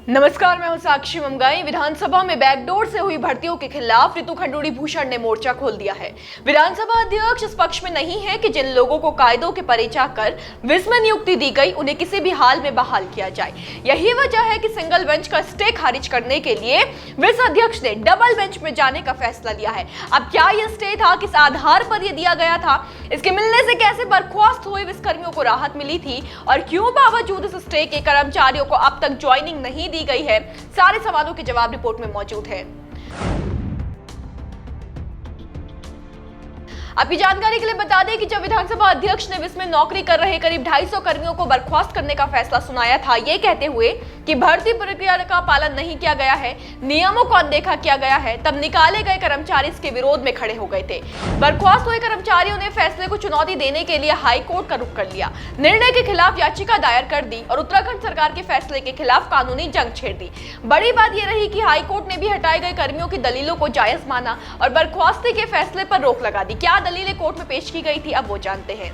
नमस्कार, मैं हूं साक्षी ममगाई। विधानसभा में बैकडोर से हुई भर्तियों के खिलाफ रितु खंडूड़ी भूषण ने मोर्चा खोल दिया है। विधानसभा अध्यक्ष इस पक्ष में नहीं है कि जिन लोगों को कायदों के परे जाकर विस में नियुक्ति दी गई उन्हें किसी भी हाल में बहाल किया जाए। यही वजह है कि सिंगल बेंच का स्टे खारिज करने के लिए विस अध्यक्ष ने डबल बेंच में जाने का फैसला लिया है। अब क्या यह स्टे था, किस आधार पर यह दिया गया था, इसके मिलने से कैसे बर्खास्त हुए विस कर्मियों को राहत मिली थी और क्यों बावजूद इस स्टे के कर्मचारियों को अब तक ज्वाइनिंग नहीं दी गई है, सारे सवालों के जवाब रिपोर्ट में मौजूद है। आपकी जानकारी के लिए बता दें कि जब विधानसभा अध्यक्ष ने विस में नौकरी कर रहे करीब 250 कर्मियों को बर्खास्त करने का फैसला सुनाया था, ये कहते हुए कि भर्ती प्रक्रिया का पालन नहीं किया गया है, नियमों को अनदेखा किया गया है, तब निकाले गए कर्मचारी इसके विरोध में खड़े हो गए थे। बर्खास्त हुए कर्मचारियों ने फैसले को चुनौती देने के लिए हाई कोर्ट का रुख कर लिया, निर्णय के खिलाफ याचिका दायर कर दी और उत्तराखंड सरकार के फैसले के खिलाफ कानूनी जंग छेड़ दी। बड़ी बात यह रही कि हाई कोर्ट ने भी हटाए गए कर्मियों की दलीलों को जायज माना और बर्खास्ती के फैसले पर रोक लगा दी। क्या दलीलें कोर्ट में पेश की गई थी, अब वो जानते हैं।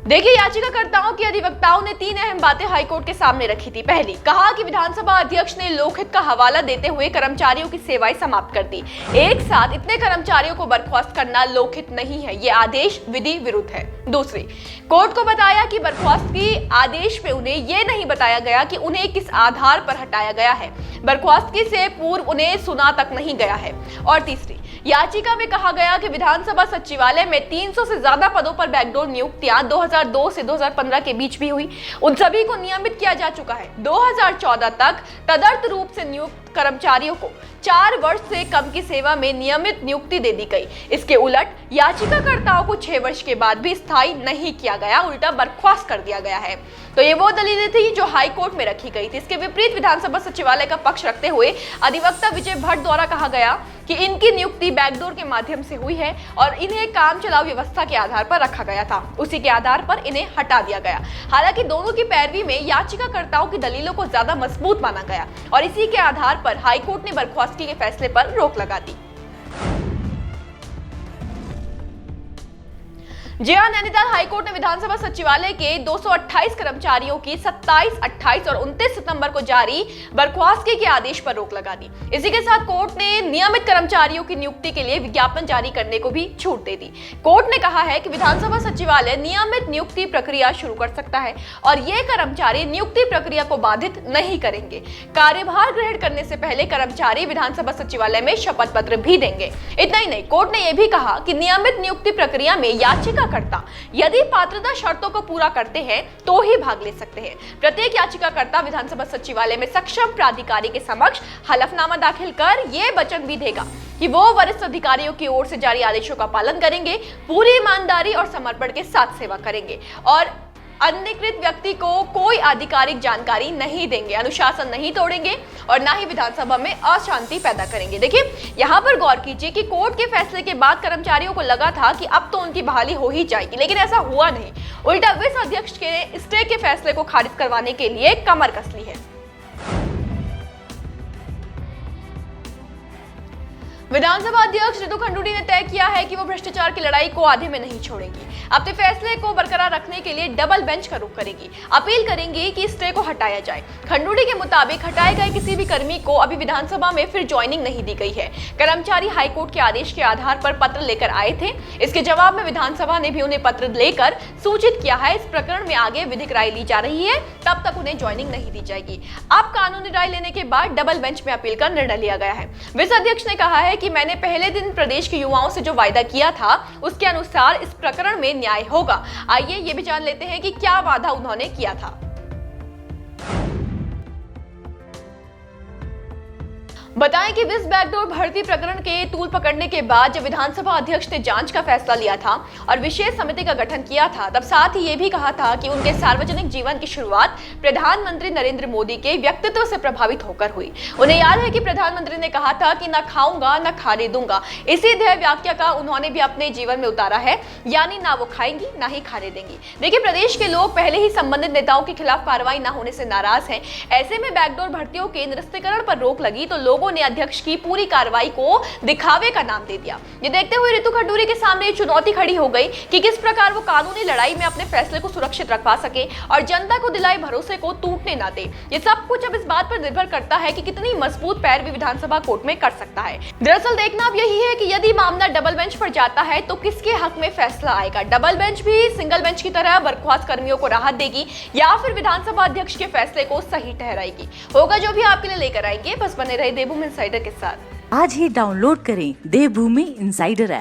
देखिए, याचिकाकर्ताओं के अधिवक्ताओं ने 3 अहम बातें हाईकोर्ट के सामने रखी थी। पहली, कहा कि विधानसभा अध्यक्ष ने लोकहित का हवाला देते हुए कर्मचारियों की सेवाएं समाप्त कर दी। एक साथ इतने कर्मचारियों को बर्खास्त करना लोकहित नहीं है, ये आदेश विधि विरुद्ध है। दूसरी, कोर्ट को बताया कि बर्खास्तगी आदेश में उन्हें यह नहीं बताया गया कि उन्हें किस आधार पर हटाया गया है, बर्खास्तगी से पूर्व उन्हें सुना तक नहीं गया है। और तीसरी, याचिका में कहा गया कि विधानसभा सचिवालय में 300 से ज्यादा पदों पर बैकडोर नियुक्तियां 2002 से 2015 के बीच भी हुई, उन सभी को नियमित किया जा चुका है। 2014 तक तदर्थ रूप से नियुक्त कर्मचारियों को 4 वर्ष से कम की सेवा में नियमित नियुक्ति दे दी गई। इसके उलट याचिकाकर्ताओं को 6 वर्ष के बाद भी स्थायी नहीं किया गया, उल्टा बर्खास्त कर दिया गया है। तो ये वो दलीलें थी जो हाई कोर्ट में रखी गई थी। इसके विपरीत विधानसभा सचिवालय का पक्ष रखते हुए अधिवक्ता विजय भट्ट द्वारा कहा गया कि इनकी नियुक्ति बैकडोर के माध्यम से हुई है और इन्हें काम चलाओ व्यवस्था के आधार पर रखा गया था, उसी के आधार पर इन्हें हटा दिया गया। हालांकि दोनों की पैरवी में याचिकाकर्ताओं की दलीलों को ज्यादा मजबूत माना गया और इसी के आधार पर हाईकोर्ट ने बर्खास्तगी के फैसले पर रोक लगा दी। जी हां, नैनीताल हाईकोर्ट ने विधानसभा सचिवालय के 228 कर्मचारियों की 27, 28 और 29 सितंबर को जारी बर्खास्तगी के आदेश पर रोक लगा दी। इसी के साथ कोर्ट ने नियमित कर्मचारियों की नियुक्ति के लिए विज्ञापन जारी करने को भी छूट दे दी। कोर्ट ने कहा है कि विधानसभा सचिवालय नियमित नियुक्ति प्रक्रिया शुरू कर सकता है और ये कर्मचारी नियुक्ति प्रक्रिया को बाधित नहीं करेंगे। कार्यभार ग्रहण करने से पहले कर्मचारी विधानसभा सचिवालय में शपथ पत्र भी देंगे। इतना ही नहीं, कोर्ट ने यह भी कहा कि नियमित नियुक्ति प्रक्रिया में याचिका यदि पात्रता शर्तों को पूरा करते हैं तो ही भाग ले सकते हैं। प्रत्येक याचिकाकर्ता विधानसभा सचिवालय में सक्षम प्राधिकारी के समक्ष हलफनामा दाखिल कर यह वचन भी देगा कि वो वरिष्ठ अधिकारियों की ओर से जारी आदेशों का पालन करेंगे, पूरी ईमानदारी और समर्पण के साथ सेवा करेंगे और अधिकृत व्यक्ति को कोई आधिकारिक जानकारी नहीं देंगे, अनुशासन नहीं तोड़ेंगे और ना ही विधानसभा में अशांति पैदा करेंगे। देखिए, यहाँ पर गौर कीजिए कि कोर्ट के फैसले के बाद कर्मचारियों को लगा था कि अब तो उनकी बहाली हो ही जाएगी, लेकिन ऐसा हुआ नहीं। उल्टा विस अध्यक्ष के स्टे के फैसले को खारिज करवाने के लिए कमर कस ली है। विधानसभा अध्यक्ष रितु खंडूड़ी ने तय किया है कि वो भ्रष्टाचार की लड़ाई को आधे में नहीं छोड़ेंगी। अपने फैसले को बरकरार रखने के लिए डबल बेंच का रुख करेंगी, अपील करेंगी कि स्टे को हटाया जाए। खंडूड़ी के मुताबिक हटाए गए किसी भी कर्मी को अभी विधानसभा में फिर ज्वाइनिंग नहीं दी गई है। कर्मचारी हाईकोर्ट के आदेश के आधार पर पत्र लेकर आए थे, इसके जवाब में विधानसभा ने भी उन्हें पत्र लेकर सूचित किया है इस प्रकरण में आगे विधिक राय ली जा रही है, तब तक उन्हें ज्वाइनिंग नहीं दी जाएगी। अब कानूनी राय लेने के बाद डबल बेंच में अपील का निर्णय लिया गया है। विस अध्यक्ष ने कहा है कि मैंने पहले दिन प्रदेश के युवाओं से जो वायदा किया था उसके अनुसार इस प्रकरण में न्याय होगा। आइए ये भी जान लेते हैं कि क्या वादा उन्होंने किया था। बताएं कि विस बैकडोर भर्ती प्रकरण के तूल पकड़ने के बाद जब विधानसभा अध्यक्ष ने जांच का फैसला लिया था और विशेष समिति का गठन किया था, तब साथ ही ये भी कहा था कि उनके सार्वजनिक जीवन की शुरुआत प्रधानमंत्री नरेंद्र मोदी के व्यक्तित्व से प्रभावित होकर हुई। उन्हें याद है कि प्रधानमंत्री ने कहा था कि न खाऊंगा न खाने दूंगा। इसी ध्येय वाक्य का उन्होंने भी अपने जीवन में उतारा है, यानी ना वो खाएंगी ना ही खाने देंगी। देखिए, प्रदेश के लोग पहले ही संबंधित नेताओं के खिलाफ कार्रवाई न होने से नाराज हैं। ऐसे में बैकडोर भर्तियों के निरस्तीकरण पर रोक लगी तो लोग लोगों ने अध्यक्ष की पूरी कार्रवाई को दिखावे का नाम दे दिया। ये देखते हुए रितु खडूरी के सामने ये चुनौती खड़ी हो गई कि किस प्रकार वो कानूनी लड़ाई में अपने फैसले को सुरक्षित रखवा सके और जनता को दिलाए भरोसे को टूटने ना दे। ये सब कुछ अब इस बात पर निर्भर करता है कि कितनी मजबूत पैरवी विधानसभा कोर्ट में कर सकता है। दरअसल देखना अब यही है कि यदि मामला डबल बेंच पर जाता है तो किसके हक में फैसला आएगा। डबल बेंच भी सिंगल बेंच की तरह बर्खास्त कर्मियों को राहत देगी या फिर विधानसभा अध्यक्ष के फैसले को सही ठहराएगी। होगा जो भी आपके लिए लेकर आएंगे। बस बने रहे देवभूमि इनसाइडर के साथ। आज ही डाउनलोड करें देवभूमि इनसाइडर ऐप।